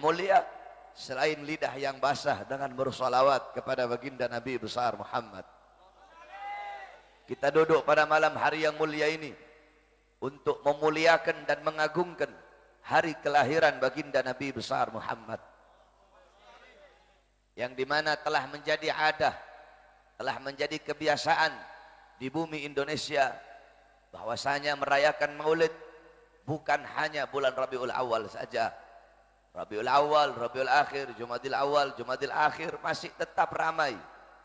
mulia selain lidah yang basah dengan bersolawat kepada baginda Nabi besar Muhammad. Kita duduk pada malam hari yang mulia ini untuk memuliakan dan mengagungkan hari kelahiran baginda Nabi besar Muhammad, yang dimana telah menjadi adah, telah menjadi kebiasaan di bumi Indonesia bahwasanya merayakan maulid bukan hanya bulan Rabiul Awal saja. Rabiul Awal, Rabiul Akhir, Jumadil Awal, Jumadil Akhir masih tetap ramai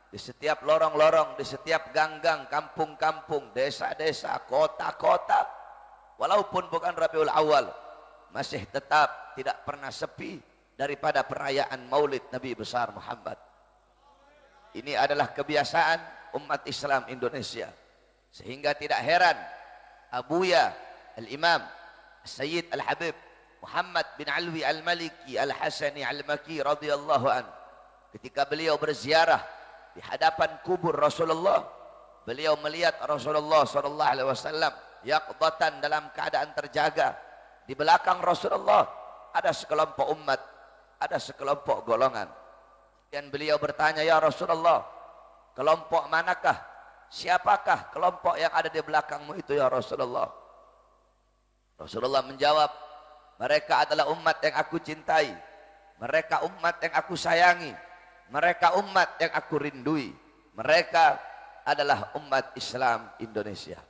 di setiap lorong-lorong, di setiap gang-gang, kampung-kampung, desa-desa, kota-kota. Walaupun bukan Rabiul Awal, masih tetap tidak pernah sepi daripada perayaan maulid Nabi besar Muhammad. Ini adalah kebiasaan umat Islam Indonesia, sehingga tidak heran Abuya Al-Imam Sayyid Al-Habib Muhammad bin Alwi Al-Maliki Al-Hasani Al-Maki radhiyallahu an, ketika beliau berziarah di hadapan kubur Rasulullah, beliau melihat Rasulullah sallallahu alaihi wasallam yaqdatan, dalam keadaan terjaga. Di belakang Rasulullah ada sekelompok umat, ada sekelompok golongan. Dan beliau bertanya, "Ya Rasulullah, kelompok manakah? Siapakah kelompok yang ada di belakangmu itu ya Rasulullah?" Rasulullah menjawab, "Mereka adalah umat yang aku cintai, mereka umat yang aku sayangi, mereka umat yang aku rindui, mereka adalah umat Islam Indonesia."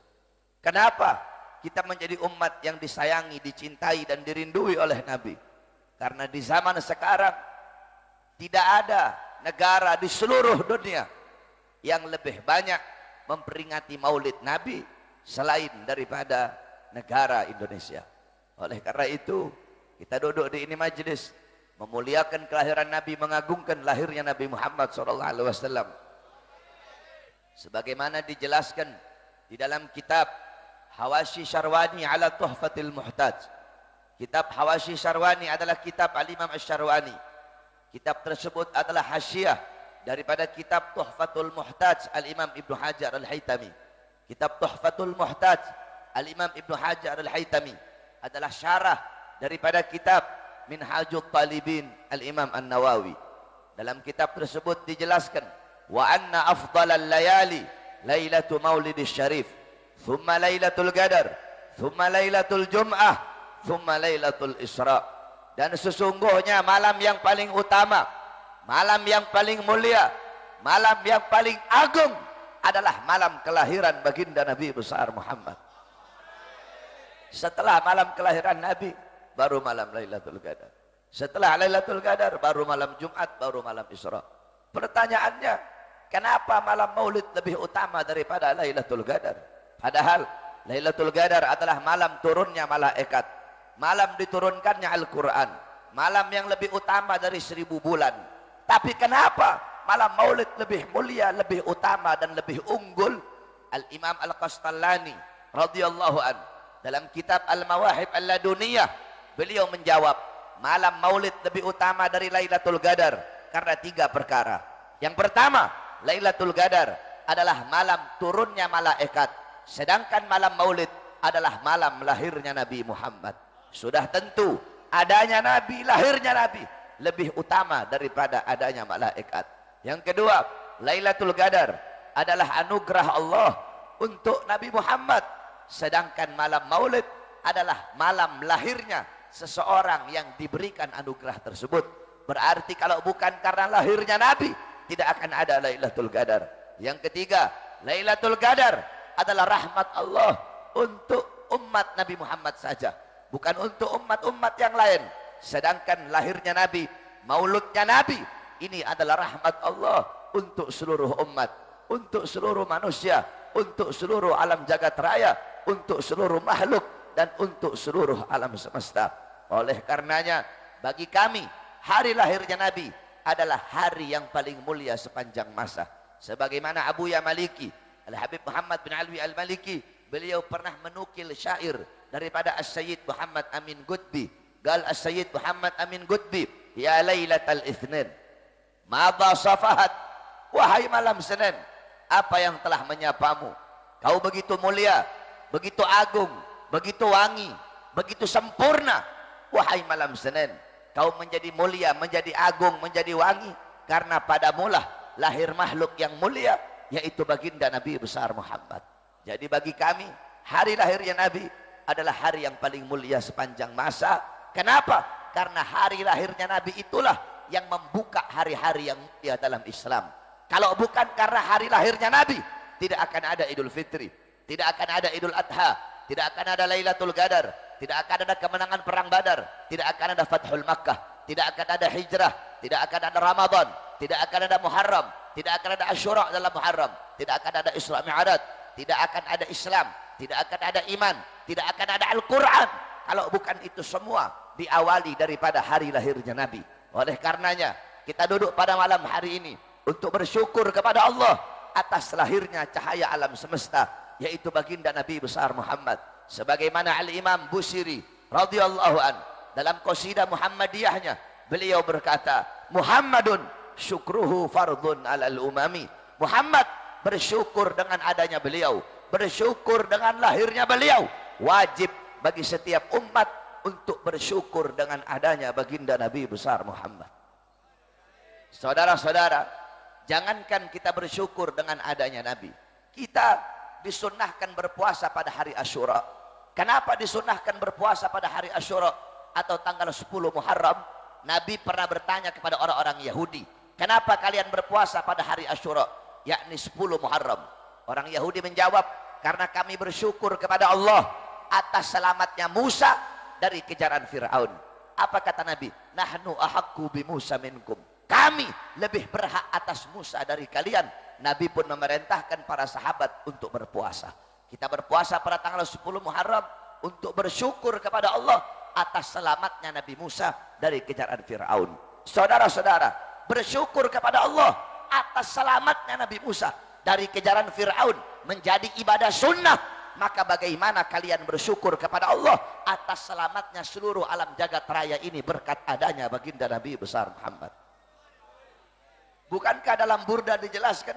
Kenapa kita menjadi umat yang disayangi, dicintai dan dirindui oleh Nabi? Karena di zaman sekarang tidak ada negara di seluruh dunia yang lebih banyak memperingati maulid Nabi selain daripada negara Indonesia. Oleh karena itu, kita duduk di ini majelis memuliakan kelahiran Nabi, mengagungkan lahirnya Nabi Muhammad SAW. Sebagaimana dijelaskan di dalam kitab Hawashi Syarwani ala Tuhfatil Muhtaj. Kitab Hawashi Syarwani adalah kitab Al-Imam Asy-Syarwani. Kitab tersebut adalah hasyiah daripada kitab Tuhfatul Muhtaj Al-Imam Ibnu Hajar Al-Haytami. Kitab Tuhfatul Muhtaj Al-Imam Ibnu Hajar Al-Haytami adalah syarah daripada kitab Minhajut Talibin Al-Imam An-Nawawi. Dalam kitab tersebut dijelaskan, wa anna afdalal layali lailatu maulidis syarif, thumma lailatul qadar, thumma lailatul jum'ah, thumma lailatul isra. Dan sesungguhnya malam yang paling utama, malam yang paling mulia, malam yang paling agung adalah malam kelahiran baginda Nabi besar Muhammad. Setelah malam kelahiran Nabi, baru malam Lailatul Qadar. Setelah Lailatul Qadar, baru malam Jumat, baru malam Isra. Pertanyaannya, kenapa malam Maulid lebih utama daripada Lailatul Qadar? Padahal Lailatul Qadar adalah malam turunnya malaikat, malam diturunkannya Al-Quran, malam yang lebih utama dari 1000 bulan. Tapi kenapa malam Maulid lebih mulia, lebih utama dan lebih unggul? Al-Imam Al-Qastallani radhiyallahu an, dalam kitab Al-Mawahib Al-Laduniyah, beliau menjawab, malam Maulid lebih utama dari Lailatul Qadar karena 3 perkara. Yang pertama, Lailatul Qadar adalah malam turunnya malaikat, sedangkan malam Maulid adalah malam lahirnya Nabi Muhammad. Sudah tentu adanya Nabi, lahirnya Nabi lebih utama daripada adanya malaikat. Yang kedua, Lailatul Qadar adalah anugerah Allah untuk Nabi Muhammad, sedangkan malam Maulid adalah malam lahirnya seseorang yang diberikan anugerah tersebut. Berarti kalau bukan karena lahirnya Nabi, tidak akan ada Lailatul Qadar. Yang ketiga, Lailatul Qadar adalah rahmat Allah untuk umat Nabi Muhammad saja, bukan untuk umat-umat yang lain. Sedangkan lahirnya Nabi, mauludnya Nabi, ini adalah rahmat Allah untuk seluruh umat, untuk seluruh manusia, untuk seluruh alam jagat raya, untuk seluruh makhluk, dan untuk seluruh alam semesta. Oleh karenanya, bagi kami, hari lahirnya Nabi adalah hari yang paling mulia sepanjang masa. Sebagaimana Abuya Maliki Al-Habib Muhammad bin Alwi Al-Maliki, beliau pernah menukil syair daripada As-Sayyid Muhammad Amin Qutbi. Gal As-Sayyid Muhammad Amin Qutbi, ya Lailatul Itsnin, madha safahat, wahai malam Senin, apa yang telah menyapamu? Kau begitu mulia, begitu agung, begitu wangi, begitu sempurna. Wahai malam Senin, kau menjadi mulia, menjadi agung, menjadi wangi, karena padamulah lahir makhluk yang mulia, yaitu baginda Nabi besar Muhammad. Jadi bagi kami, hari lahirnya Nabi adalah hari yang paling mulia sepanjang masa. Kenapa? Karena hari lahirnya Nabi itulah yang membuka hari-hari yang mulia dalam Islam. Kalau bukan karena hari lahirnya Nabi, tidak akan ada Idul Fitri, tidak akan ada Idul Adha, tidak akan ada Lailatul Qadar, tidak akan ada kemenangan perang Badar, tidak akan ada Fathul Makkah, tidak akan ada hijrah, tidak akan ada Ramadan, tidak akan ada Muharram, tidak akan ada Asyura dalam Muharram, tidak akan ada Isra Mi'raj, tidak akan ada Islam, tidak akan ada iman, tidak akan ada Al-Quran, kalau bukan itu semua diawali daripada hari lahirnya Nabi. Oleh karenanya kita duduk pada malam hari ini untuk bersyukur kepada Allah atas lahirnya cahaya alam semesta, yaitu baginda Nabi besar Muhammad. Sebagaimana Al-Imam Busiri radhiyallahu an dalam qasidah Muhammadiyahnya, beliau berkata, Muhammadun syukruhu fardun alal umami. Muhammad, bersyukur dengan adanya beliau, bersyukur dengan lahirnya beliau, wajib bagi setiap umat untuk bersyukur dengan adanya baginda Nabi besar Muhammad. Saudara-saudara, jangankan kita bersyukur dengan adanya Nabi, kita disunnahkan berpuasa pada hari Asyura. Kenapa disunnahkan berpuasa pada hari Asyura atau tanggal 10 Muharram? Nabi pernah bertanya kepada orang-orang Yahudi, kenapa kalian berpuasa pada hari Asyura, yakni 10 Muharram? Orang Yahudi menjawab, karena kami bersyukur kepada Allah atas selamatnya Musa dari kejaran Fir'aun. Apa kata Nabi? Nahnu ahaqqu bi Musa minkum. Kami lebih berhak atas Musa dari kalian. Nabi pun memerintahkan para sahabat untuk berpuasa. Kita berpuasa pada tanggal 10 Muharram untuk bersyukur kepada Allah atas selamatnya Nabi Musa dari kejaran Fir'aun. Saudara-saudara, bersyukur kepada Allah atas selamatnya Nabi Musa dari kejaran Fir'aun menjadi ibadah sunnah. Maka bagaimana kalian bersyukur kepada Allah atas selamatnya seluruh alam jagat raya ini berkat adanya baginda Nabi besar Muhammad? Bukankah dalam Burda dijelaskan,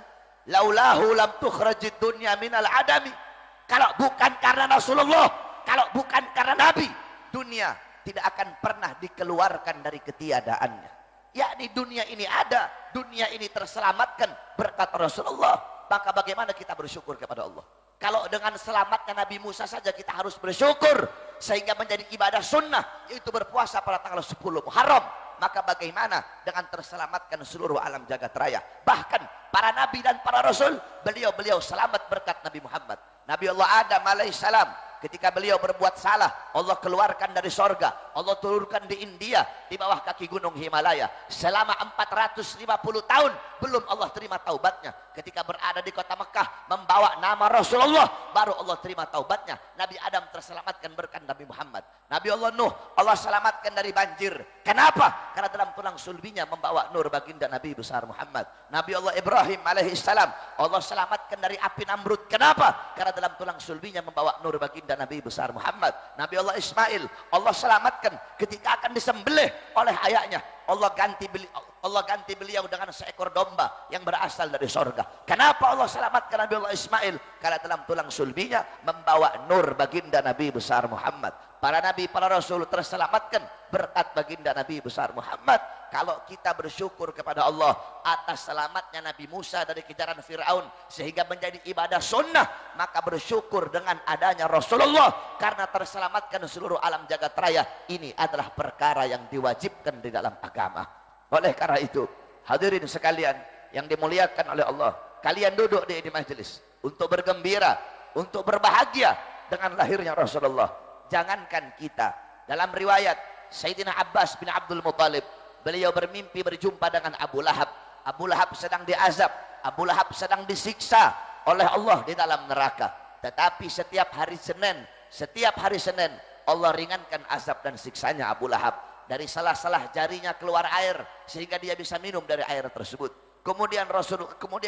laulahu lam tukhrajid dunya minal adami? Kalau bukan karena Rasulullah, kalau bukan karena Nabi, dunia tidak akan pernah dikeluarkan dari ketiadaannya. Yakni dunia ini ada, dunia ini terselamatkan berkat Rasulullah. Maka bagaimana kita bersyukur kepada Allah? Kalau dengan selamatnya Nabi Musa saja kita harus bersyukur sehingga menjadi ibadah sunnah, yaitu berpuasa pada tanggal 10 Muharram, maka bagaimana dengan terselamatkan seluruh alam jagat raya? Bahkan para nabi dan para rasul, beliau selamat berkat Nabi Muhammad. Nabi Allah Adam alaihissalam, ketika beliau berbuat salah, Allah keluarkan dari sorga, Allah turunkan di India, di bawah kaki gunung Himalaya. Selama 450 tahun belum Allah terima taubatnya. Ketika berada di kota Mekah membawa nama Rasulullah, baru Allah terima taubatnya. Nabi Adam terselamatkan berkat Nabi Muhammad. Nabi Allah Nuh, Allah selamatkan dari banjir. Kenapa? Karena dalam tulang sulbinya membawa nur baginda Nabi besar Muhammad. Nabi Allah Ibrahim alaihissalam, Allah selamatkan dari api Namrud. Kenapa? Karena dalam tulang sulbinya membawa nur baginda Nabi besar Muhammad. Nabi Allah Ismail, Allah selamatkan ketika akan disembelih oleh ayahnya. Allah ganti beliau dengan seekor domba yang berasal dari sorga. Kenapa Allah selamatkan Nabi Allah Ismail? Karena dalam tulang sulbinya membawa nur baginda Nabi besar Muhammad. Para nabi, para rasul terselamatkan berkat baginda Nabi besar Muhammad. Kalau kita bersyukur kepada Allah atas selamatnya Nabi Musa dari kejaran Fir'aun sehingga menjadi ibadah sunnah, maka bersyukur dengan adanya Rasulullah karena terselamatkan seluruh alam jagat raya. Ini adalah perkara yang diwajibkan di dalam agama. Oleh karena itu, hadirin sekalian yang dimuliakan oleh Allah, kalian duduk di majelis untuk bergembira, untuk berbahagia dengan lahirnya Rasulullah. Jangankan kita, dalam riwayat Sayyidina Abbas bin Abdul Muttalib, beliau bermimpi berjumpa dengan Abu Lahab. Abu Lahab sedang diazab, Abu Lahab sedang disiksa oleh Allah di dalam neraka. Tetapi setiap hari Senin Allah ringankan azab dan siksanya Abu Lahab. Dari salah-salah jarinya keluar air sehingga dia bisa minum dari air tersebut. Kemudian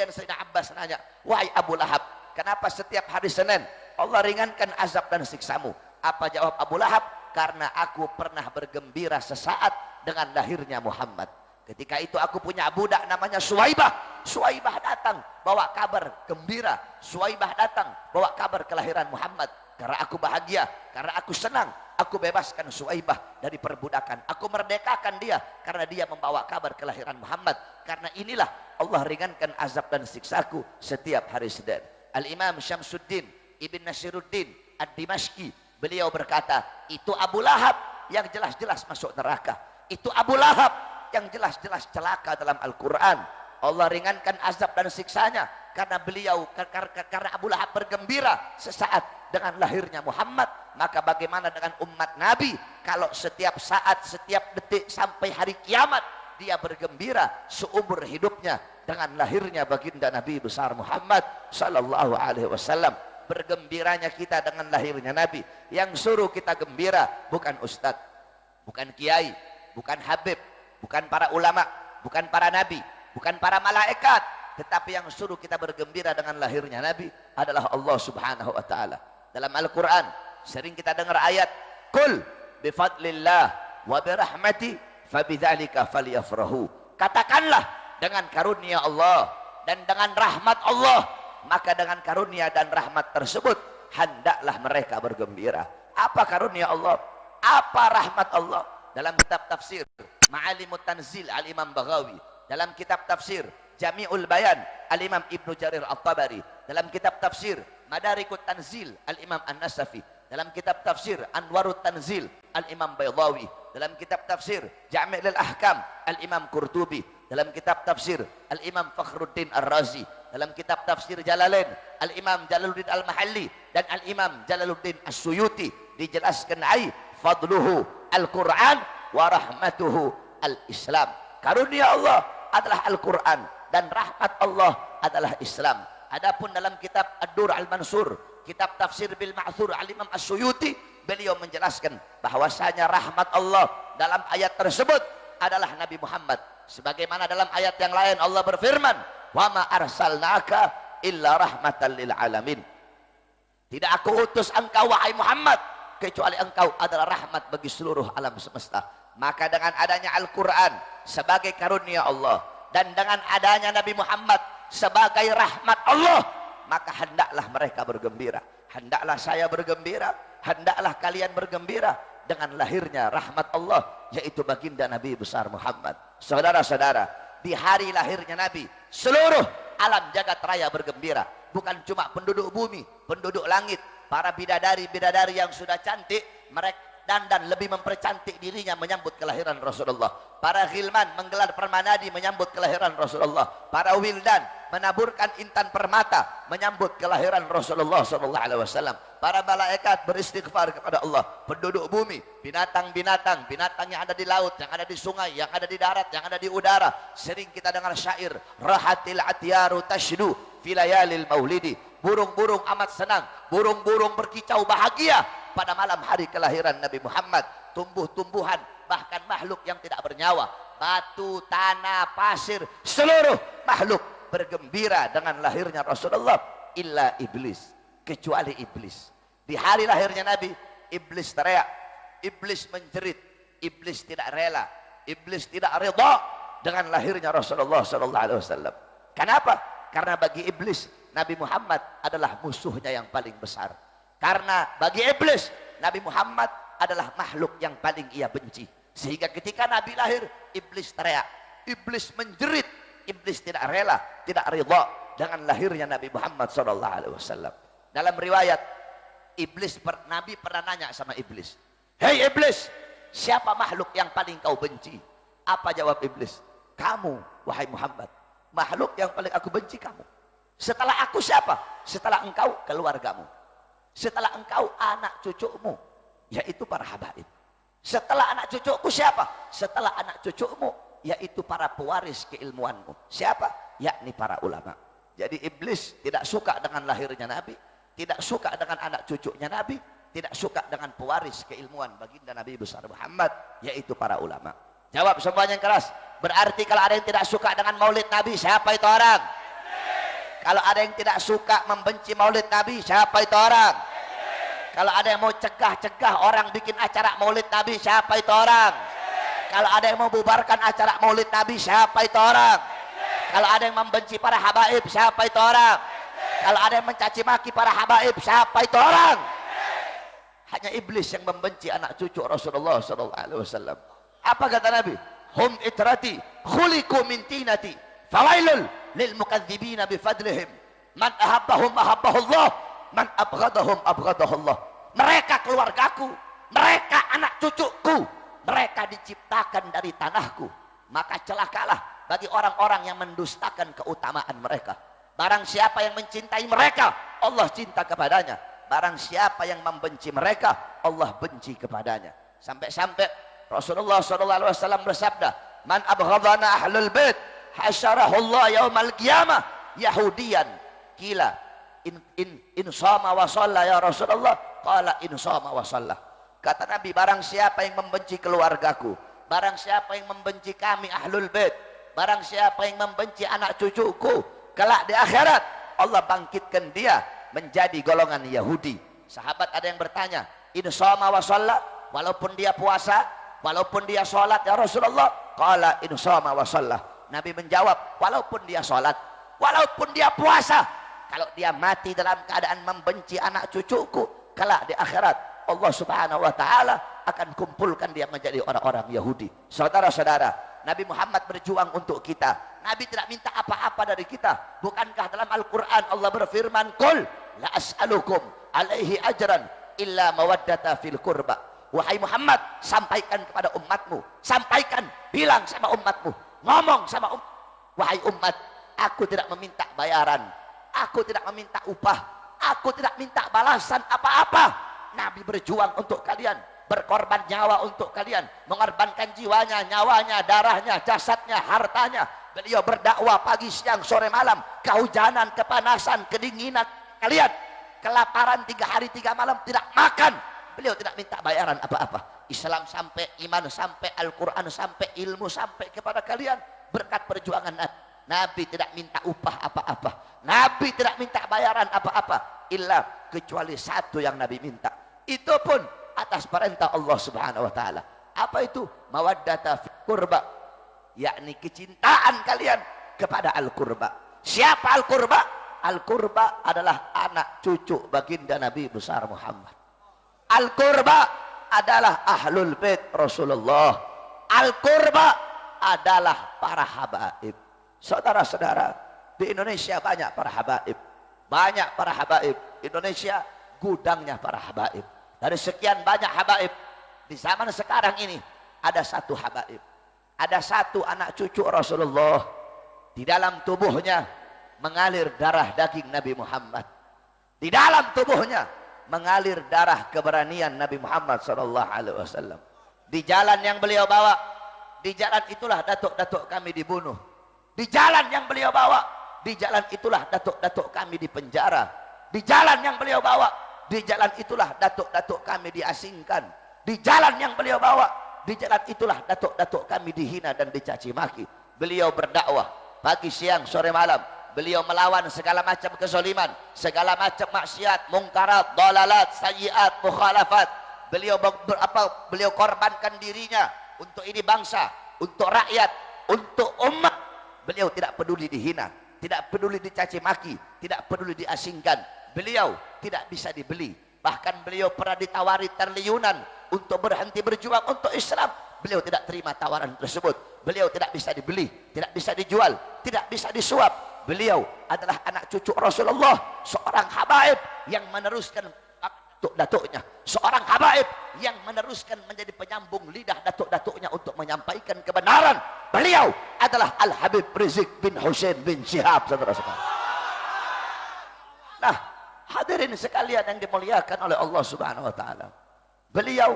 Sayyidina Abbas nanya, wahai Abu Lahab, kenapa setiap hari Senin Allah ringankan azab dan siksamu? Apa jawab Abu Lahab? Karena aku pernah bergembira sesaat dengan lahirnya Muhammad. Ketika itu aku punya budak namanya Suwaibah. Suwaibah datang bawa kabar gembira. Suwaibah datang bawa kabar kelahiran Muhammad. Karena aku bahagia, karena aku senang, Aku bebaskan Suwaibah dari perbudakan. Aku merdekakan dia karena dia membawa kabar kelahiran Muhammad. Karena inilah Allah ringankan azab dan siksaku setiap hari Senin. Al-Imam Syamsuddin Ibn Nasiruddin Ad-Dimashqi, beliau berkata, itu Abu Lahab yang jelas-jelas masuk neraka. Itu Abu Lahab yang jelas-jelas celaka dalam Al-Quran. Allah ringankan azab dan siksanya karena beliau, karena Abu Lahab bergembira sesaat dengan lahirnya Muhammad. Maka bagaimana dengan umat Nabi kalau setiap saat, setiap detik sampai hari kiamat dia bergembira seumur hidupnya dengan lahirnya baginda Nabi besar Muhammad sallallahu alaihi wasallam. Bergembiranya kita dengan lahirnya Nabi. Yang suruh kita gembira bukan ustadz, bukan kiai, bukan habib, bukan para ulama, bukan para nabi, bukan para malaikat, tetapi yang suruh kita bergembira dengan lahirnya Nabi adalah Allah Subhanahu wa taala. Dalam Al-Qur'an sering kita dengar ayat, "Qul bifadlillah wa birahmati fabidzalika falyafrahu." Katakanlah, dengan karunia Allah dan dengan rahmat Allah, maka dengan karunia dan rahmat tersebut hendaklah mereka bergembira. Apa karunia Allah? Apa rahmat Allah? Dalam kitab tafsir Ma'alimut Tanzil Al-Imam Baghawi, dalam kitab tafsir Jami'ul Bayan Al-Imam Ibnu Jarir At-Tabari, dalam kitab tafsir Madarikut Tanzil Al-Imam An-Nasafi, dalam kitab tafsir Anwarut Tanzil Al-Imam Baydawi, dalam kitab tafsir Jami' Ahkam Al-Imam Qurtubi, dalam kitab tafsir Al-Imam Fakhruddin Ar-Razi, dalam kitab tafsir Jalalain Al-Imam Jalaluddin Al-Mahalli dan Al-Imam Jalaluddin As-Suyuti, dijelaskan fadluhu Al-Quran wa rahmatuhu Al-Islam. Karunia Allah adalah Al-Quran dan rahmat Allah adalah Islam. Adapun dalam kitab Ad-Dur Al-Mansur, kitab tafsir bil Ma'thur Al-Imam As-Suyuti, beliau menjelaskan bahwasanya rahmat Allah dalam ayat tersebut adalah Nabi Muhammad. Sebagaimana dalam ayat yang lain Allah berfirman, "Wa ma arsalnaka illa rahmatan lil alamin." Tidak aku utus engkau wahai Muhammad kecuali engkau adalah rahmat bagi seluruh alam semesta. Maka dengan adanya Al-Quran sebagai karunia Allah dan dengan adanya Nabi Muhammad sebagai rahmat Allah, maka hendaklah mereka bergembira. Hendaklah saya bergembira, hendaklah kalian bergembira dengan lahirnya rahmat Allah, yaitu baginda Nabi besar Muhammad. Saudara-saudara, di hari lahirnya Nabi, seluruh alam jagat raya bergembira. Bukan cuma penduduk bumi, penduduk langit, para bidadari-bidadari yang sudah cantik, mereka dan lebih mempercantik dirinya menyambut kelahiran Rasulullah. Para ghilman menggelar permanadi menyambut kelahiran Rasulullah. Para wildan menaburkan intan permata menyambut kelahiran Rasulullah SAW. Para malaikat beristighfar kepada Allah. Penduduk bumi, binatang-binatang, binatang yang ada di laut, yang ada di sungai, yang ada di darat, yang ada di udara. Sering kita dengar syair, rahatil atyaru tashdu fi layalil maulidi. Burung-burung amat senang, burung-burung berkicau bahagia pada malam hari kelahiran Nabi Muhammad. Tumbuh-tumbuhan, bahkan makhluk yang tidak bernyawa, batu, tanah, pasir, seluruh makhluk bergembira dengan lahirnya Rasulullah, illa iblis, kecuali iblis. Di hari lahirnya Nabi, iblis teriak, iblis menjerit, iblis tidak rela, iblis tidak ridha dengan lahirnya Rasulullah SAW. Kenapa? Karena bagi iblis Nabi Muhammad adalah musuhnya yang paling besar. Karena bagi iblis Nabi Muhammad adalah makhluk yang paling ia benci. Sehingga ketika Nabi lahir, iblis teriak, iblis menjerit, iblis tidak rela, tidak ridha dengan lahirnya Nabi Muhammad SAW. Dalam riwayat, Nabi pernah nanya sama iblis, "Hei iblis, siapa makhluk yang paling kau benci?" Apa jawab iblis? "Kamu, wahai Muhammad. Makhluk yang paling aku benci kamu. Setelah aku siapa? Setelah engkau, keluargamu. Setelah engkau, anak cucumu, yaitu para habaib. Setelah anak cucuku siapa? Setelah anak cucumu, yaitu para pewaris keilmuanmu. Siapa? Yakni para ulama." Jadi iblis tidak suka dengan lahirnya Nabi, tidak suka dengan anak cucunya Nabi, tidak suka dengan pewaris keilmuan baginda Nabi besar Muhammad, yaitu para ulama. Jawab semuanya yang keras. Berarti kalau ada yang tidak suka dengan maulid Nabi, siapa itu orang? Kalau ada yang tidak suka membenci maulid Nabi, siapa itu orang? Kalau ada yang mau cegah-cegah orang bikin acara maulid Nabi, siapa itu orang? Kalau ada yang mau bubarkan acara maulid Nabi, siapa itu orang? Kalau ada yang membenci para habaib, siapa itu orang? Kalau ada yang mencaci maki para habaib, siapa itu orang? Hanya iblis yang membenci anak cucu Rasulullah SAW. Apa kata Nabi? Hum itrati khuliqu min tinati fawailul lil mukadzibina bifadlihim. Man ahabbahum ahabbahullah, man abghadahum abghadahullah. Mereka keluargaku, mereka anak cucuku, mereka diciptakan dari tanahku. Maka celakalah bagi orang-orang yang mendustakan keutamaan mereka. Barang siapa yang mencintai mereka, Allah cinta kepadanya. Barang siapa yang membenci mereka, Allah benci kepadanya. Sampai-sampai Rasulullah SAW bersabda, man abghadana ahlul bait hasyarahullah yaumal qiyamah yahudiyan. Kila in sama wa shalla ya Rasulullah, qala in sama wa shalla. Kata Nabi, barang siapa yang membenci keluargaku, barang siapa yang membenci kami ahlul bait, barang siapa yang membenci anak cucuku, kelak di akhirat Allah bangkitkan dia menjadi golongan Yahudi. Sahabat ada yang bertanya, in shoma wa shalla, walaupun dia puasa, walaupun dia sholat ya Rasulullah, qala in shoma wa shalla. Nabi menjawab, walaupun dia sholat, walaupun dia puasa, kalau dia mati dalam keadaan membenci anak cucuku, kelak di akhirat Allah Subhanahu wa taala akan kumpulkan dia menjadi orang-orang Yahudi. Saudara-saudara, Nabi Muhammad berjuang untuk kita. Nabi tidak minta apa-apa dari kita. Bukankah dalam Al-Quran Allah berfirman, Qul la as'alukum alaihi ajran illa mawaddata fil qurba. Wahai Muhammad, sampaikan kepada umatmu, sampaikan, bilang sama umatmu, ngomong sama umat, wahai umat, aku tidak meminta bayaran, aku tidak meminta upah, aku tidak minta balasan apa-apa. Nabi berjuang untuk kalian, berkorban nyawa untuk kalian, mengorbankan jiwanya, nyawanya, darahnya, jasadnya, hartanya. Beliau berdakwah pagi, siang, sore, malam, kehujanan, kepanasan, kedinginan kalian, kelaparan 3 hari 3 malam tidak makan. Beliau tidak minta bayaran apa-apa. Islam sampai, iman sampai, Al-Quran sampai, ilmu sampai kepada kalian berkat perjuangan Nabi. Nabi tidak minta upah apa-apa, Nabi tidak minta bayaran apa-apa, illa kecuali satu yang Nabi minta, itu pun atas perintah Allah Subhanahu wa taala. Apa itu? Mawaddata fil qurba, yakni kecintaan kalian kepada al-qurba. Siapa al-qurba? Al-qurba adalah anak cucu baginda Nabi besar Muhammad. Al-qurba adalah ahlul bait Rasulullah. Al-qurba adalah para habaib. Saudara-saudara, di Indonesia banyak para habaib. Banyak para habaib. Indonesia gudangnya para habaib. Dari sekian banyak habaib, di zaman sekarang ini ada satu habaib, ada satu anak cucu Rasulullah, di dalam tubuhnya mengalir darah daging Nabi Muhammad, di dalam tubuhnya mengalir darah keberanian Nabi Muhammad SAW. Di jalan yang beliau bawa, di jalan itulah datuk-datuk kami dibunuh. Di jalan yang beliau bawa, di jalan itulah datuk-datuk kami dipenjara. Di jalan yang beliau bawa, di jalan itulah datuk-datuk kami diasingkan. Di jalan yang beliau bawa, di jalan itulah datuk-datuk kami dihina dan dicaci maki. Beliau berdakwah pagi, siang, sore, malam. Beliau melawan segala macam kezaliman, segala macam maksiat, mungkarat, dalalat, sayyiat, mukhalafat. Beliau korbankan dirinya untuk ini bangsa, untuk rakyat, untuk umat. Beliau tidak peduli dihina, tidak peduli dicaci maki, tidak peduli diasingkan. Beliau tidak bisa dibeli. Bahkan beliau pernah ditawari triliunan untuk berhenti berjuang untuk Islam. Beliau tidak terima tawaran tersebut. Beliau tidak bisa dibeli, tidak bisa dijual, tidak bisa disuap. Beliau adalah anak cucu Rasulullah, seorang habaib yang meneruskan datuk-datuknya, seorang habaib yang meneruskan menjadi penyambung lidah datuk-datuknya untuk menyampaikan kebenaran. Beliau adalah Al-Habib Rizik bin Hussein bin Syihab, saudara-saudara. Nah, hadirin sekalian yang dimuliakan oleh Allah Subhanahu wa taala, beliau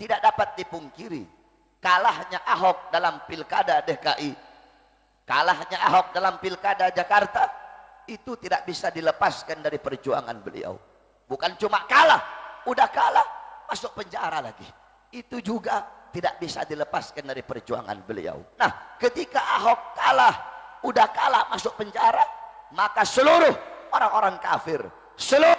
tidak dapat dipungkiri kalahnya Ahok dalam pilkada DKI, kalahnya Ahok dalam pilkada Jakarta, itu tidak bisa dilepaskan dari perjuangan beliau. Bukan cuma kalah, udah kalah masuk penjara lagi, itu juga tidak bisa dilepaskan dari perjuangan beliau. Nah, ketika Ahok kalah, udah kalah masuk penjara, maka seluruh orang-orang kafir, seluruh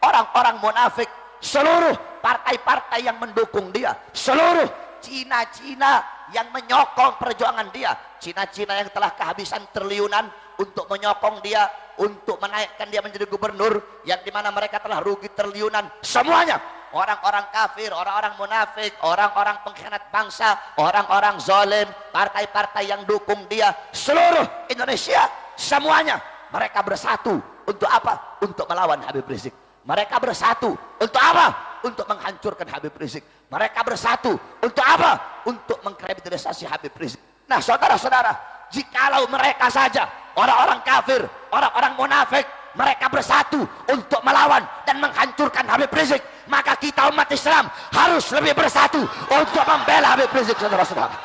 orang-orang munafik, seluruh partai-partai yang mendukung dia, seluruh Cina-Cina yang menyokong perjuangan dia, Cina-Cina yang telah kehabisan triliunan untuk menyokong dia, untuk menaikkan dia menjadi gubernur, yang dimana mereka telah rugi triliunan, semuanya orang-orang kafir, orang-orang munafik, orang-orang pengkhianat bangsa, orang-orang zalim, partai-partai yang dukung dia, seluruh Indonesia semuanya mereka bersatu untuk apa? Untuk melawan Habib Rizik. Mereka bersatu untuk apa? Untuk menghancurkan Habib Rizik. Mereka bersatu untuk apa? Untuk mengkriminalisasi Habib Rizik. Nah, saudara-saudara, jikalau mereka saja, orang-orang kafir, orang-orang munafik, mereka bersatu untuk melawan dan menghancurkan Habib Rizik, maka kita umat Islam harus lebih bersatu untuk membela Habib Rizik, saudara-saudara.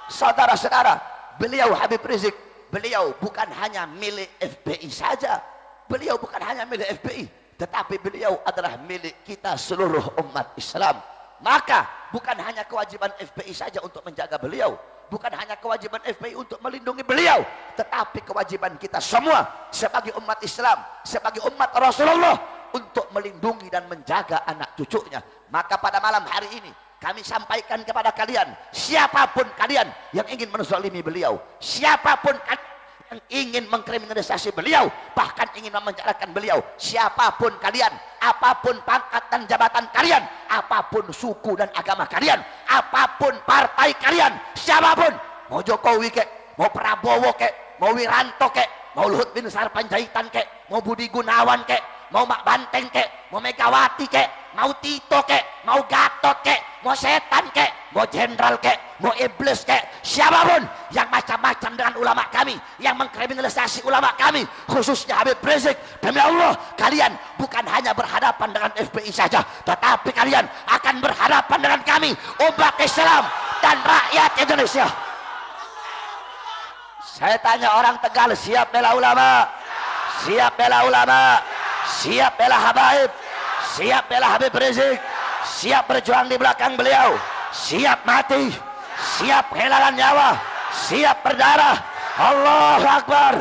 Saudara-saudara, beliau Habib Rizik, beliau bukan hanya milik FPI saja. Beliau bukan hanya milik FPI, tetapi beliau adalah milik kita seluruh umat Islam. Maka bukan hanya kewajiban FPI saja untuk menjaga beliau, bukan hanya kewajiban FPI untuk melindungi beliau, tetapi kewajiban kita semua sebagai umat Islam, sebagai umat Rasulullah, untuk melindungi dan menjaga anak cucunya. Maka pada malam hari ini kami sampaikan kepada kalian, siapapun kalian yang ingin menzalimi beliau, siapapun kalian yang ingin mengkriminalisasi beliau, bahkan ingin memenjarakan beliau, siapapun kalian, apapun pangkat dan jabatan kalian, apapun suku dan agama kalian, apapun partai kalian, siapapun, mau Jokowi kek, mau Prabowo kek, mau Wiranto kek, mau Luhut bin Sarpanjaitan kek, mau Budi Gunawan kek, mau Mak Banteng kek, mau Megawati kek, mau Tito kek, mau Gatot kek, mau setan kek, mau jenderal kek, mau iblis kek, siapapun yang macam-macam dengan ulama kami, yang mengkriminalisasi ulama kami, khususnya Habib Rizik, demi Allah, kalian bukan hanya berhadapan dengan FPI saja, tetapi kalian akan berhadapan dengan kami, umat Islam dan rakyat Indonesia. Saya tanya orang Tegal, siap bela ulama? Siap bela ulama? Siap bela habaib? Siap bela Habib Rizik? Siap berjuang di belakang beliau? Siap mati? Siap kehilangan nyawa? Siap berdarah? Allahu Akbar!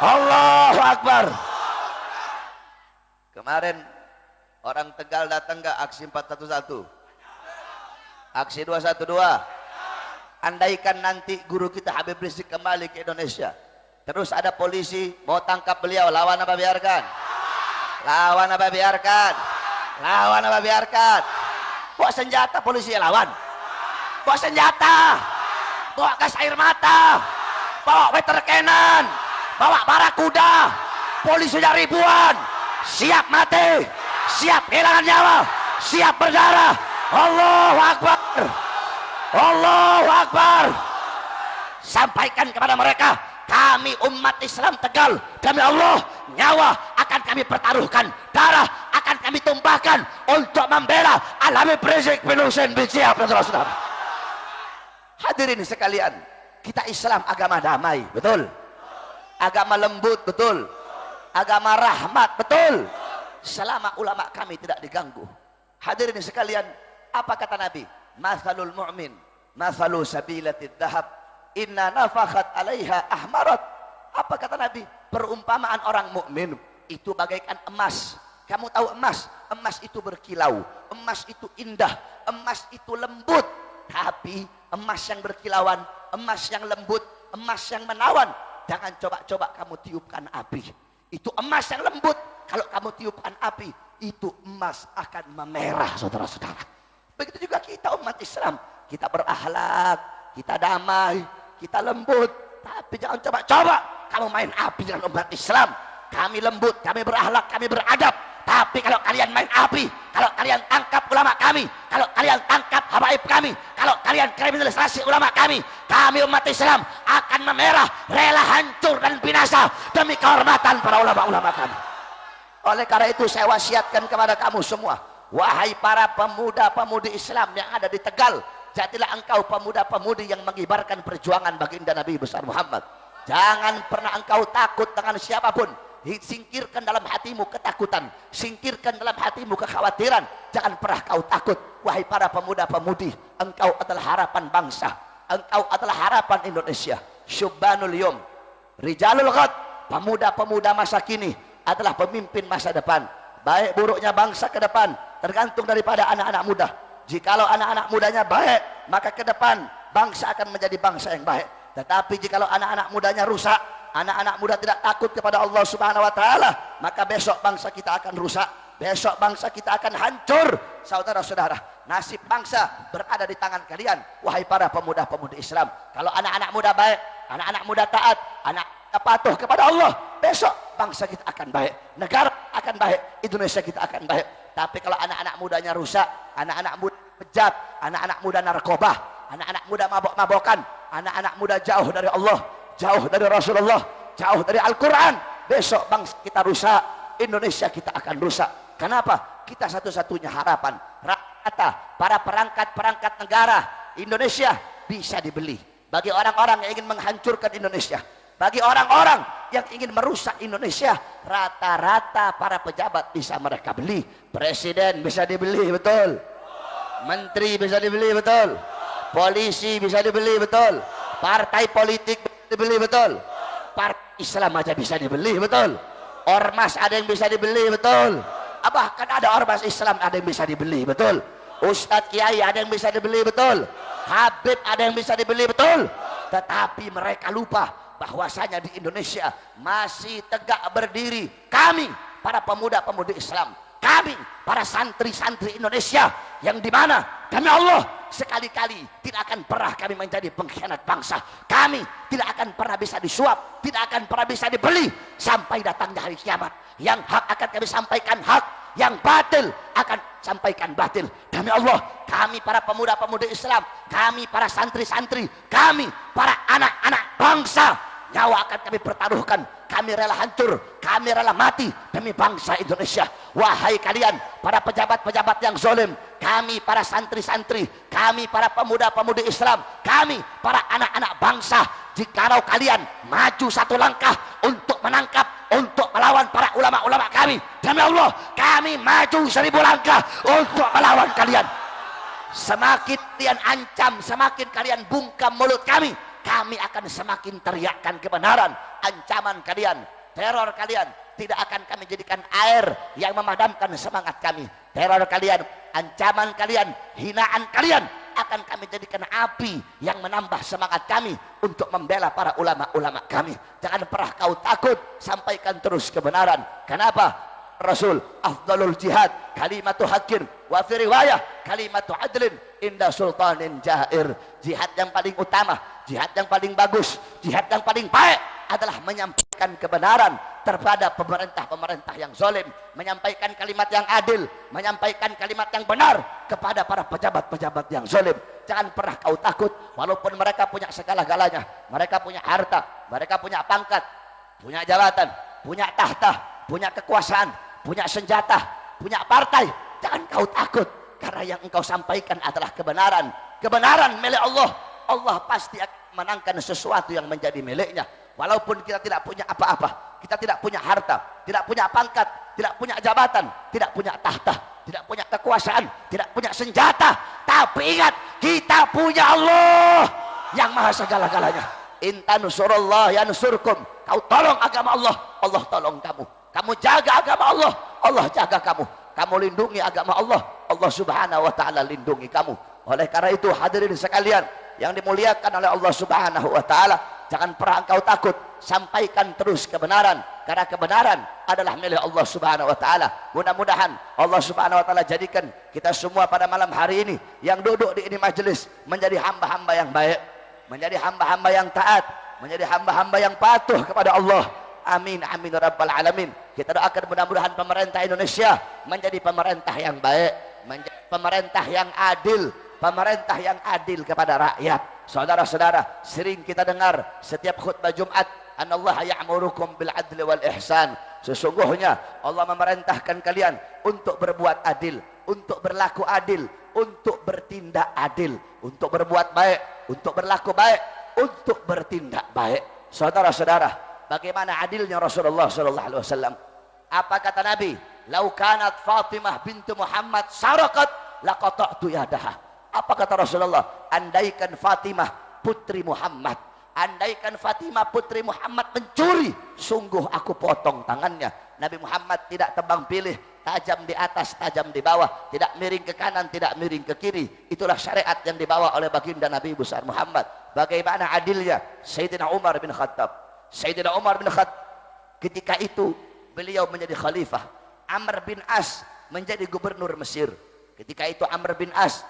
Allahu Akbar! Kemarin orang Tegal datang ke aksi 411, aksi 212. Andaikan nanti guru kita Habib Rizik kembali ke Indonesia, terus ada polisi mau tangkap beliau, lawan apa biarkan? Lawan apa biarkan? Lawan apa biarkan? Bawa senjata polisi ya lawan. Bawa senjata, bawa gas air mata, bawa water cannon, bawa barakuda, polisinya ribuan, siap mati, siap kehilangan nyawa, siap berdarah. Allahu Akbar! Allahu Akbar! Sampaikan kepada mereka, kami umat Islam Tegal, demi Allah, nyawa akan kami pertaruhkan, darah akan kami tumpahkan untuk membela Habib Rizik bin Hussein bin Syihab, saudara-saudara. Hadirin sekalian, kita Islam agama damai, betul? Agama lembut, betul? Agama rahmat, betul? Selama ulama kami tidak diganggu. Hadirin sekalian, apa kata Nabi? Mathalul mu'min mathalu sabilatid dahab inna nafakhat alaiha ahmarat. Apa kata Nabi? Perumpamaan orang mukmin itu bagaikan emas. Kamu tahu emas? Emas itu berkilau, emas itu indah, emas itu lembut. Tapi emas yang berkilauan, emas yang lembut, emas yang menawan, jangan coba-coba kamu tiupkan api. Itu emas yang lembut, kalau kamu tiupkan api, itu emas akan memerah, saudara-saudara. Begitu juga kita umat Islam, kita berakhlak, kita damai, kita lembut, tapi jangan coba-coba kamu main api dengan umat Islam. Kami lembut, kami berakhlak, kami beradab, tapi kalau kalian main api, kalau kalian tangkap ulama kami, kalau kalian tangkap habaib kami, kalau kalian kriminalisasi ulama kami umat Islam akan memerah, rela hancur dan binasa demi kehormatan para ulama-ulama kami. Oleh karena itu saya wasiatkan kepada kamu semua, wahai para pemuda-pemudi Islam yang ada di Tegal, jadilah engkau pemuda-pemudi yang mengibarkan perjuangan baginda Nabi besar Muhammad. Jangan pernah engkau takut dengan siapapun. Singkirkan dalam hatimu ketakutan, singkirkan dalam hatimu kekhawatiran. Jangan pernah kau takut, wahai para pemuda-pemudi. Engkau adalah harapan bangsa, engkau adalah harapan Indonesia. Syubbanul yom, rijalul ghad, pemuda-pemuda masa kini adalah pemimpin masa depan. Baik buruknya bangsa ke depan tergantung daripada anak-anak muda. Jikalau anak-anak mudanya baik, maka ke depan bangsa akan menjadi bangsa yang baik. Tetapi jikalau anak-anak mudanya rusak, anak-anak muda tidak takut kepada Allah Subhanahu wa taala, maka besok bangsa kita akan rusak. Besok bangsa kita akan hancur. Saudara-saudara, nasib bangsa berada di tangan kalian, wahai para pemuda-pemudi Islam. Kalau anak-anak muda baik, anak-anak muda taat, anak patuh kepada Allah, besok bangsa kita akan baik, negara akan baik, Indonesia kita akan baik. Tapi kalau anak-anak mudanya rusak, anak-anak muda bejat, anak-anak muda narkoba, anak-anak muda mabok-mabokan, anak-anak muda jauh dari Allah, jauh dari Rasulullah, jauh dari Al-Quran, besok bangsa kita rusak, Indonesia kita akan rusak. Kenapa? Kita satu-satunya harapan rata para perangkat-perangkat negara Indonesia bisa dibeli. Bagi orang-orang yang ingin menghancurkan Indonesia, bagi orang-orang yang ingin merusak Indonesia, rata-rata para pejabat bisa mereka beli. Presiden bisa dibeli, betul. Menteri bisa dibeli, betul. Polisi bisa dibeli, betul. Partai politik bisa dibeli, betul. Partai Islam aja bisa dibeli, betul. Ormas ada yang bisa dibeli, betul. Bahkan ada ormas Islam ada yang bisa dibeli, betul. Ustadz Kiai ada yang bisa dibeli, betul. Habib ada yang bisa dibeli, betul. Tetapi mereka lupa bahwasanya di Indonesia masih tegak berdiri kami para pemuda-pemudi Islam, kami para santri-santri Indonesia, yang dimana demi Allah sekali-kali tidak akan pernah kami menjadi pengkhianat bangsa. Kami tidak akan pernah bisa disuap, tidak akan pernah bisa dibeli sampai datangnya hari kiamat. Yang hak akan kami sampaikan hak, yang batil akan sampaikan batil. Demi Allah, kami para pemuda-pemudi Islam, kami para santri-santri, kami para anak-anak bangsa, nyawa akan kami pertaruhkan. Kami rela hancur, kami rela mati demi bangsa Indonesia. Wahai kalian para pejabat-pejabat yang zalim, kami para santri-santri, kami para pemuda-pemudi Islam, kami para anak-anak bangsa, jikalau kalian maju satu langkah untuk menangkap, untuk melawan para ulama-ulama kami, demi Allah kami maju 1000 langkah untuk melawan kalian. Semakin kalian ancam, semakin kalian bungkam mulut kami, kami akan semakin teriakkan kebenaran. Ancaman kalian, teror kalian tidak akan kami jadikan air yang memadamkan semangat kami. Teror kalian, ancaman kalian, hinaan kalian akan kami jadikan api yang menambah semangat kami untuk membela para ulama-ulama kami. Jangan pernah kau takut, sampaikan terus kebenaran. Kenapa? Rasul, afdalul jihad kalimatu haqqin wa fi riwayah kalimatu adlin inda sultanin jair. Jihad yang paling utama, jihad yang paling bagus, jihad yang paling baik adalah menyampaikan kebenaran terhadap pemerintah-pemerintah yang zalim, menyampaikan kalimat yang adil, menyampaikan kalimat yang benar kepada para pejabat-pejabat yang zalim. Jangan pernah kau takut, walaupun mereka punya segala-galanya, mereka punya harta, mereka punya pangkat, punya jabatan, punya tahta, punya kekuasaan, punya senjata, punya partai. Jangan kau takut, karena yang engkau sampaikan adalah kebenaran. Kebenaran milik Allah. Allah pasti akan menangkan sesuatu yang menjadi miliknya. Walaupun kita tidak punya apa-apa, kita tidak punya harta, tidak punya pangkat, tidak punya jabatan, tidak punya tahta, tidak punya kekuasaan, tidak punya senjata, tapi ingat, kita punya Allah yang maha segala-galanya. In tansurullah yansurkum. Kau tolong agama Allah, Allah tolong kamu. Kamu jaga agama Allah, Allah jaga kamu. Kamu lindungi agama Allah, Allah subhanahu wa ta'ala lindungi kamu. Oleh karena itu hadirin sekalian yang dimuliakan oleh Allah subhanahu wa ta'ala, jangan pernah engkau takut, sampaikan terus kebenaran, karena kebenaran adalah milik Allah subhanahu wa ta'ala. Mudah-mudahan Allah subhanahu wa ta'ala jadikan kita semua pada malam hari ini yang duduk di ini majelis menjadi hamba-hamba yang baik, menjadi hamba-hamba yang taat, menjadi hamba-hamba yang patuh kepada Allah. Amin, amin, rabbal alamin. Kita doakan mudah-mudahan pemerintah Indonesia menjadi pemerintah yang baik, menjadi pemerintah yang adil, pemerintah yang adil kepada rakyat. Saudara-saudara, sering kita dengar setiap khutbah Jumat, anallaha ya'murukum bil adli wal ihsan. Sesungguhnya Allah memerintahkan kalian untuk berbuat adil, untuk berlaku adil, untuk bertindak adil, untuk berbuat baik, untuk berlaku baik, untuk bertindak baik. Saudara-saudara, bagaimana adilnya Rasulullah sallallahu alaihi wasallam? Apa kata Nabi? Lau kanat Fatimah bintu Muhammad saraqat laqata'tu yadaha. Apa kata Rasulullah? Andaikan Fatimah putri Muhammad, andaikan Fatimah putri Muhammad mencuri, sungguh aku potong tangannya. Nabi Muhammad tidak tebang pilih, tajam di atas, tajam di bawah, tidak miring ke kanan, tidak miring ke kiri. Itulah syariat yang dibawa oleh baginda Nabi besar Muhammad. Bagaimana adilnya Sayyidina Umar bin Khattab. Sayyidina Umar bin Khattab ketika itu beliau menjadi khalifah. Amr bin As menjadi gubernur Mesir. Ketika itu Amr bin As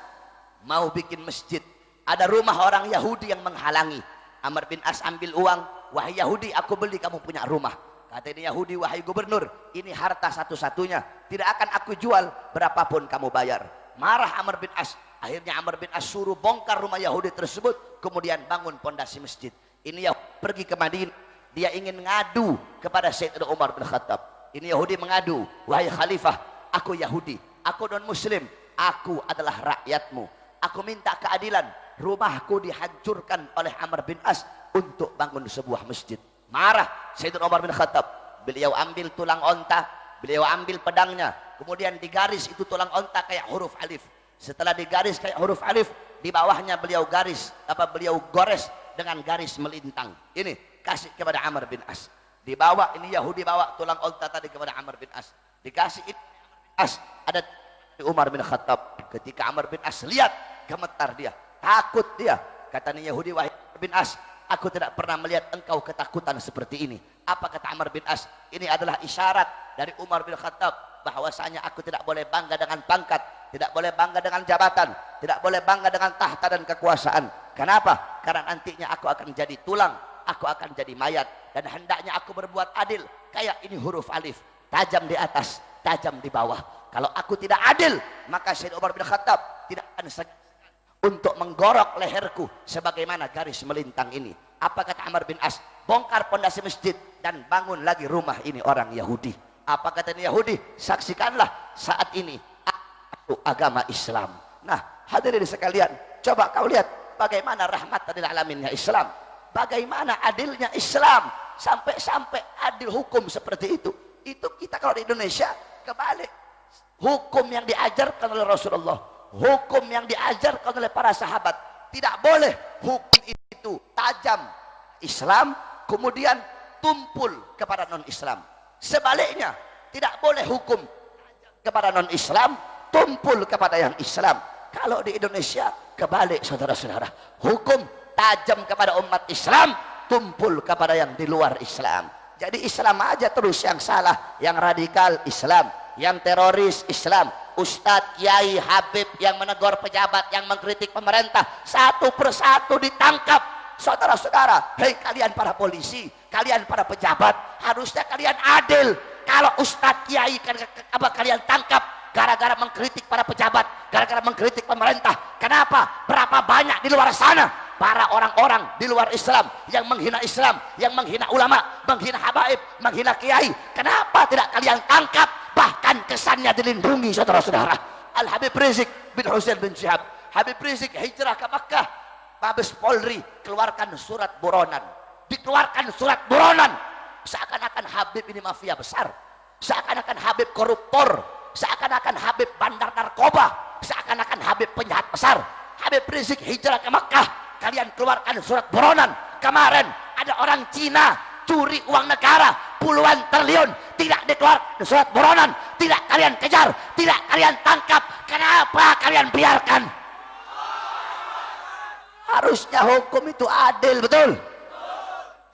mau bikin masjid. Ada rumah orang Yahudi yang menghalangi. Amr bin As ambil uang, wahai Yahudi, aku beli kamu punya rumah. Kata ini Yahudi, wahai gubernur, ini harta satu-satunya, tidak akan aku jual berapapun kamu bayar. Marah Amr bin As. Akhirnya Amr bin As suruh bongkar rumah Yahudi tersebut, kemudian bangun pondasi masjid. Ini Yahudi pergi ke Madinah, dia ingin ngadu kepada Sayyidina Umar bin Khattab. Ini Yahudi mengadu, wahai khalifah, aku Yahudi, aku non muslim, aku adalah rakyatmu, aku minta keadilan. Rumahku dihancurkan oleh Amr bin As untuk bangun sebuah masjid. Marah Sayyidina Umar bin Khattab. Beliau ambil tulang onta, beliau ambil pedangnya, kemudian digaris itu tulang onta kayak huruf alif. Setelah digaris kayak huruf alif, di bawahnya beliau beliau gores dengan garis melintang. Ini kasih kepada Amr bin As. Dibawa, ini Yahudi bawa tulang onta tadi kepada Amr bin As. Dikasih ini As, ada Umar bin Khattab. Ketika Amr bin As lihat, gemetar dia, takut dia. Kata ini Yahudi, wahai Amr bin As, aku tidak pernah melihat engkau ketakutan seperti ini. Apa kata Amr bin As? Ini adalah isyarat dari Umar bin Khattab bahwasanya aku tidak boleh bangga dengan pangkat, tidak boleh bangga dengan jabatan, tidak boleh bangga dengan tahta dan kekuasaan. Kenapa? Karena nantinya aku akan jadi tulang, aku akan jadi mayat, dan hendaknya aku berbuat adil. Kayak ini huruf alif, tajam di atas, tajam di bawah. Kalau aku tidak adil, maka Sayyidina Umar bin Khattab tidak akan untuk menggorok leherku sebagaimana garis melintang ini. Apa kata Amr bin As? Bongkar pondasi masjid dan bangun lagi rumah ini orang Yahudi. Apa kata ini Yahudi? Saksikanlah saat ini aku agama Islam. Nah, hadirin sekalian, coba kau lihat bagaimana rahmat lil alaminnya Islam. Bagaimana adilnya Islam, sampai-sampai adil hukum seperti itu. Itu kita kalau di Indonesia kebalik. Hukum yang diajarkan oleh Rasulullah, hukum yang diajarkan oleh para sahabat, tidak boleh hukum itu tajam Islam kemudian tumpul kepada non-Islam. Sebaliknya, tidak boleh hukum kepada non-Islam tumpul kepada yang Islam. Kalau di Indonesia kebalik, saudara-saudara, hukum tajam kepada umat Islam, tumpul kepada yang di luar Islam. Jadi Islam aja terus yang salah, yang radikal Islam, yang teroris Islam. Ustadz, kiai, habib yang menegur pejabat, yang mengkritik pemerintah, satu persatu ditangkap. Saudara-saudara, hei kalian para polisi, kalian para pejabat, harusnya kalian adil. Kalau ustadz, kiai kalian tangkap gara-gara mengkritik para pejabat, gara-gara mengkritik pemerintah. Kenapa? Berapa banyak di luar sana para orang-orang di luar Islam yang menghina Islam, yang menghina ulama, menghina habaib, menghina kiai. Kenapa tidak kalian tangkap? Bahkan kesannya dilindungi, saudara-saudara. Al-Habib Rizik bin Husain bin Syihab, Habib Rizik hijrah ke Makkah, Mabes Polri keluarkan surat buronan. Dikeluarkan surat buronan, seakan-akan Habib ini mafia besar, seakan-akan Habib koruptor, seakan-akan Habib bandar narkoba, seakan-akan Habib penjahat besar. Habib Rizik hijrah ke Makkah, kalian keluarkan surat buronan. Kemarin ada orang Cina curi uang negara puluhan triliun, tidak dikeluarkan surat buronan, tidak kalian kejar, tidak kalian tangkap. Kenapa kalian biarkan? Harusnya hukum itu adil, betul?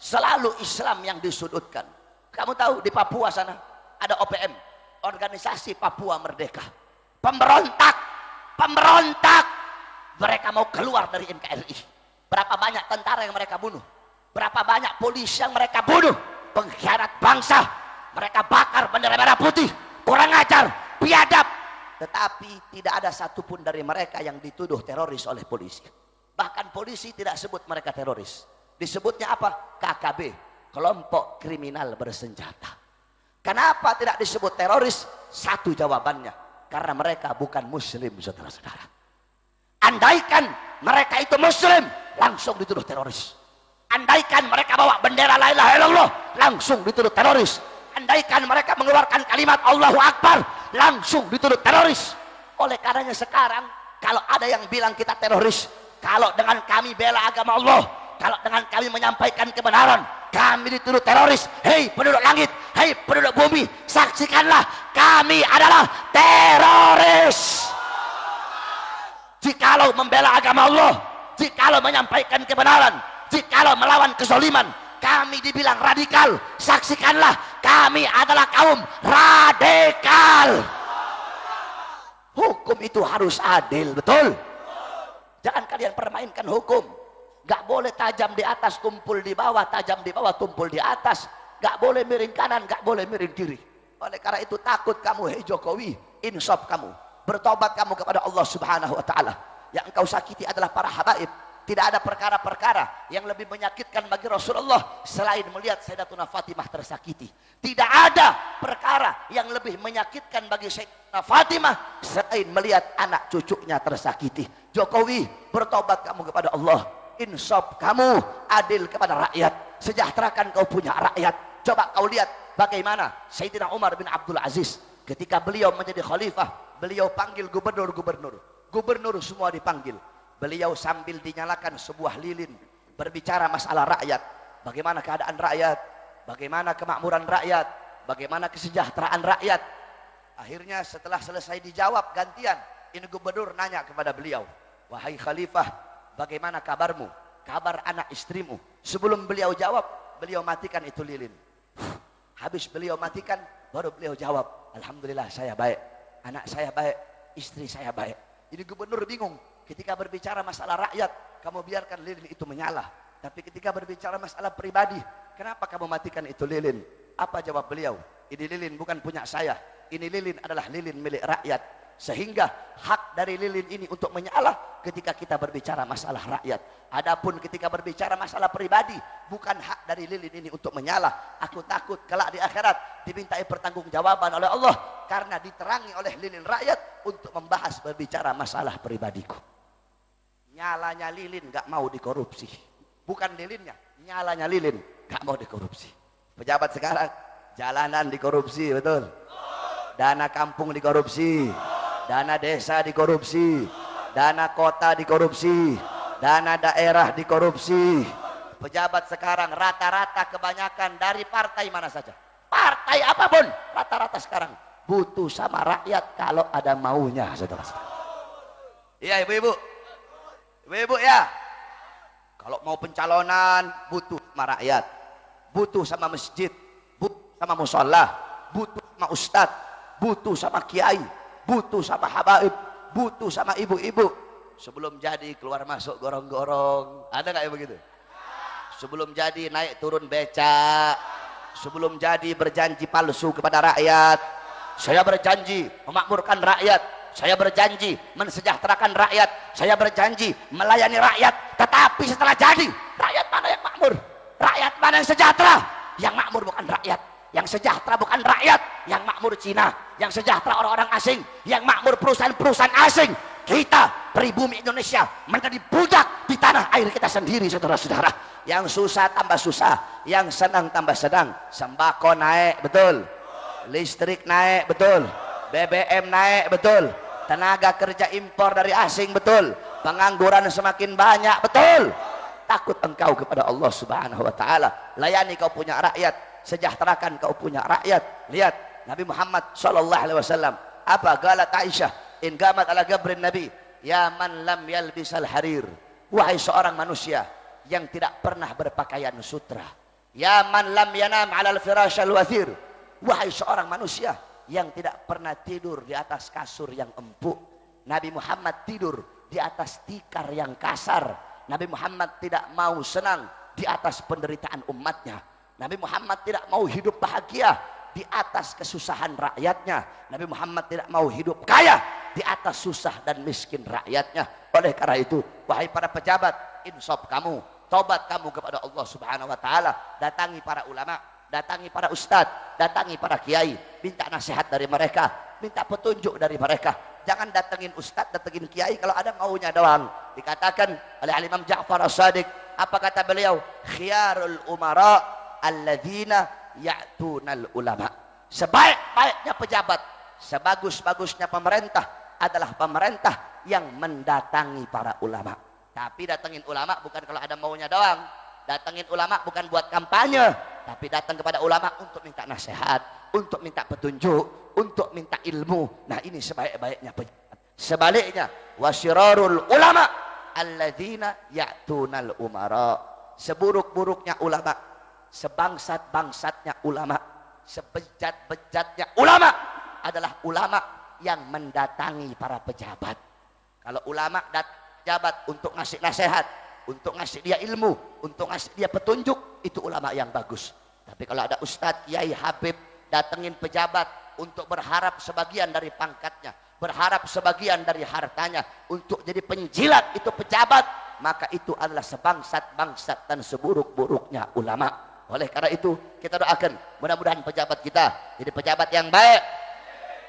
Selalu Islam yang disudutkan. Kamu tahu di Papua sana ada OPM, Organisasi Papua Merdeka. Pemberontak, mereka mau keluar dari NKRI. Berapa banyak tentara yang mereka bunuh, berapa banyak polisi yang mereka bunuh, pengkhianat bangsa. Mereka bakar bendera merah putih, kurang ajar, biadab. Tetapi tidak ada satupun dari mereka yang dituduh teroris oleh polisi. Bahkan polisi tidak sebut mereka teroris. Disebutnya apa? KKB, kelompok kriminal bersenjata. Kenapa tidak disebut teroris? Satu jawabannya, karena mereka bukan muslim, saudara-saudara. Andaikan mereka itu muslim, langsung dituduh teroris. Andaikan mereka bawa bendera la ilaha illallah, langsung dituduh teroris. Andaikan mereka mengeluarkan kalimat Allahu Akbar, langsung dituduh teroris. Oleh karenanya sekarang kalau ada yang bilang kita teroris, kalau dengan kami bela agama Allah, kalau dengan kami menyampaikan kebenaran, kami dituduh teroris. Hei penduduk langit, hei penduduk bumi, saksikanlah kami adalah teroris. Jikalau membela agama Allah, jikalau menyampaikan kebenaran, jikalau melawan kezaliman, kami dibilang radikal. Saksikanlah kami adalah kaum radikal. Hukum itu harus adil, betul? Jangan kalian permainkan hukum. Gak boleh tajam di atas tumpul di bawah, tajam di bawah tumpul di atas. Gak boleh miring kanan, gak boleh miring kiri. Oleh karena itu takut kamu, hei Jokowi, insaf kamu, bertobat kamu kepada Allah Subhanahu wa taala. Yang engkau sakiti adalah para habaib. Tidak ada perkara-perkara yang lebih menyakitkan bagi Rasulullah selain melihat Sayyidatuna Fatimah tersakiti. Tidak ada perkara yang lebih menyakitkan bagi Sayyidatuna Fatimah selain melihat anak cucunya tersakiti. Jokowi, bertobat kamu kepada Allah, insaf kamu, adil kepada rakyat, sejahterakan kau punya rakyat. Coba kau lihat bagaimana Sayyidina Umar bin Abdul Aziz ketika beliau menjadi khalifah, beliau panggil gubernur semua dipanggil. Beliau sambil dinyalakan sebuah lilin berbicara masalah rakyat. Bagaimana keadaan rakyat, bagaimana kemakmuran rakyat, bagaimana kesejahteraan rakyat. Akhirnya setelah selesai dijawab gantian, ini gubernur nanya kepada beliau, wahai khalifah, bagaimana kabarmu, kabar anak istrimu? Sebelum beliau jawab, beliau matikan itu lilin. Habis beliau matikan, baru beliau jawab, alhamdulillah saya baik, anak saya baik, istri saya baik. Jadi gubernur bingung. Ketika berbicara masalah rakyat, kamu biarkan lilin itu menyala. Tapi ketika berbicara masalah pribadi, kenapa kamu matikan itu lilin? Apa jawab beliau? Ini lilin bukan punya saya. Ini lilin adalah lilin milik rakyat. Sehingga hak dari lilin ini untuk menyala ketika kita berbicara masalah rakyat. Adapun ketika berbicara masalah pribadi, bukan hak dari lilin ini untuk menyala. Aku takut kelak di akhirat dimintai pertanggungjawaban oleh Allah karena diterangi oleh lilin rakyat untuk membahas berbicara masalah pribadiku. Nyalanya lilin gak mau dikorupsi. Bukan lilinnya, nyalanya lilin gak mau dikorupsi. Pejabat sekarang jalanan dikorupsi, betul? Dana kampung dikorupsi, dana desa dikorupsi, dana kota dikorupsi, dana daerah dikorupsi. Pejabat sekarang rata-rata kebanyakan dari partai mana saja, partai apapun, rata-rata sekarang butuh sama rakyat kalau ada maunya, saudara-saudara. Iya ibu-ibu, ibu-ibu ya, kalau mau pencalonan butuh sama rakyat, butuh sama masjid, butuh sama musola, butuh sama ustadz, butuh sama kiai, butuh sama habaib, butuh sama ibu-ibu. Sebelum jadi keluar masuk gorong-gorong, ada nggak ya begitu? Sebelum jadi naik turun becak, sebelum jadi berjanji palsu kepada rakyat. Saya berjanji memakmurkan rakyat, saya berjanji mensejahterakan rakyat, saya berjanji melayani rakyat. Tetapi setelah jadi, rakyat mana yang makmur? Rakyat mana yang sejahtera? Yang makmur bukan rakyat, yang sejahtera bukan rakyat, yang makmur Cina, yang sejahtera orang-orang asing, yang makmur perusahaan-perusahaan asing. Kita pribumi Indonesia menjadi budak di tanah air kita sendiri, saudara-saudara. Yang susah tambah susah, yang senang tambah senang. Sembako naik, betul? Listrik naik, betul? BBM naik, betul? Tenaga kerja impor dari asing, betul? Pengangguran semakin banyak, betul? Takut engkau kepada Allah Subhanahu wa taala. Layani kau punya rakyat, sejahterakan kau punya rakyat. Lihat Nabi Muhammad sallallahu alaihi wasallam, apa galat Aisyah in gamat ala gabrin Nabi, ya man lam yalbisal harir. Wahai seorang manusia yang tidak pernah berpakaian sutra, ya man lam yanam ala al-firash al-wathir. Wahai seorang manusia yang tidak pernah tidur di atas kasur yang empuk. Nabi Muhammad tidur di atas tikar yang kasar. Nabi Muhammad tidak mau senang di atas penderitaan umatnya. Nabi Muhammad tidak mau hidup bahagia di atas kesusahan rakyatnya. Nabi Muhammad tidak mau hidup kaya di atas susah dan miskin rakyatnya. Oleh karena itu, wahai para pejabat, insaf kamu, tobat kamu kepada Allah Subhanahu wa taala. Datangi para ulama, datangi para ustadz, datangi para kiai, minta nasihat dari mereka, minta petunjuk dari mereka. Jangan datengin ustadz, datengin kiai kalau ada maunya doang. Dikatakan oleh Imam Ja'far As-Sadiq, apa kata beliau? Khiyarul umara alladzina ya'tunal ulama. Sebaik-baiknya pejabat, sebagus-bagusnya pemerintah adalah pemerintah yang mendatangi para ulama. Tapi datengin ulama bukan kalau ada maunya doang. Datengin ulama bukan buat kampanye, tapi datang kepada ulama untuk minta nasihat, untuk minta petunjuk, untuk minta ilmu. Nah, ini sebaik-baiknya pejabat. Sebaliknya, wasyirarul ulama alladzina ya'tunal umara. Seburuk-buruknya ulama, sebangsat-bangsatnya ulama, sebejat-bejatnya ulama adalah ulama yang mendatangi para pejabat. Kalau ulama datang pejabat untuk ngasih nasihat, untuk ngasih dia ilmu, untuk ngasih dia petunjuk, itu ulama yang bagus. Tapi kalau ada ustadz, kiai, habib datengin pejabat untuk berharap sebagian dari pangkatnya, berharap sebagian dari hartanya, untuk jadi penjilat itu pejabat, maka itu adalah sebangsat-bangsat dan seburuk-buruknya ulama. Oleh karena itu kita doakan mudah-mudahan pejabat kita jadi pejabat yang baik,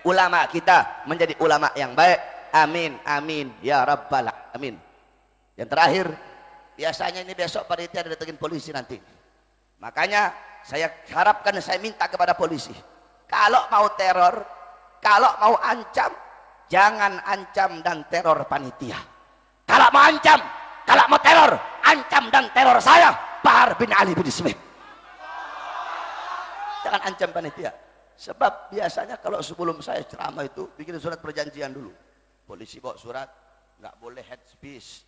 ulama kita menjadi ulama yang baik. Amin, amin ya rabbal alamin. Yang terakhir, biasanya ini besok panitia datengin polisi nanti. Makanya saya harapkan, saya minta kepada polisi, kalau mau teror, kalau mau ancam, jangan ancam dan teror panitia. Kalau mau ancam, kalau mau teror, ancam dan teror saya, Bahar bin Ali bin Smith. Jangan ancam panitia. Sebab biasanya kalau sebelum saya ceramah itu bikin surat perjanjian dulu. Polisi bawa surat, nggak boleh head speech,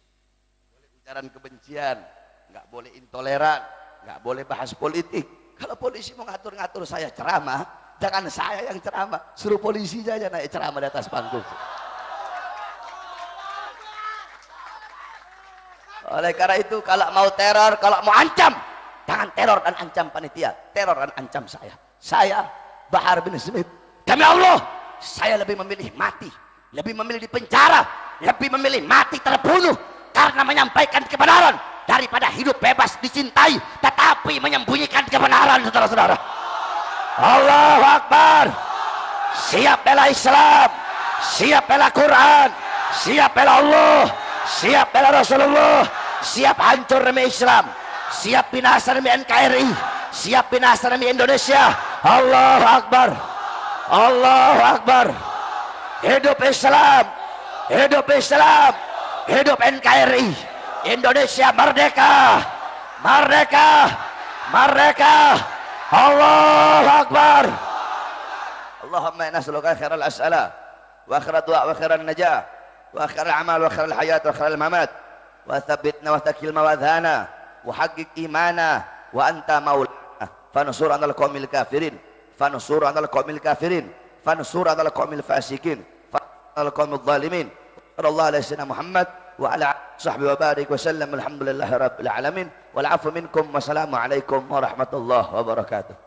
boleh ujaran kebencian, nggak boleh intoleran, nggak boleh bahas politik. Kalau polisi mau ngatur-ngatur saya ceramah, jangan saya yang ceramah, suruh polisi saja naik ceramah di atas panggung. Oleh karena itu, kalau mau teror, kalau mau ancam, jangan teror dan ancam panitia, teror dan ancam saya. Saya Bahar bin Smith, demi Allah, saya lebih memilih mati, lebih memilih di penjara, lebih memilih mati terbunuh karena menyampaikan kebenaran daripada hidup bebas dicintai tetapi menyembunyikan kebenaran, saudara-saudara. Allahu Akbar. Siap bela Islam, siap bela Quran, siap bela Allah, siap bela Rasulullah, siap hancur demi Islam, siap binasa demi NKRI, siap binasa demi Indonesia. Allahu Akbar, Allahu Akbar. Hidup Islam, hidup Islam, hidup NKRI. Indonesia merdeka, merdeka, merdeka. Allahu Akbar. Allahumma inna nas'aluka khairal as'ala wa khairal du'a wa khairal najah wa khairal amal wa khairal hayat wa khairal mamat wa thabbitna wa takil mawadhana wa haqqiq imana wa anta maulana fansur 'alal qaumil kafirin, fansur 'alal qaumil kafirin, fansur 'alal qaumil fasikin, fansur 'alal qaumil zalimin. Sallallahu alaihi wasallam Muhammad wa ala sahbihi wa barik wa sallam. Alhamdulillahi rabbil alamin wal 'afwu minkum wassalamu alaikum warahmatullahi wabarakatuh.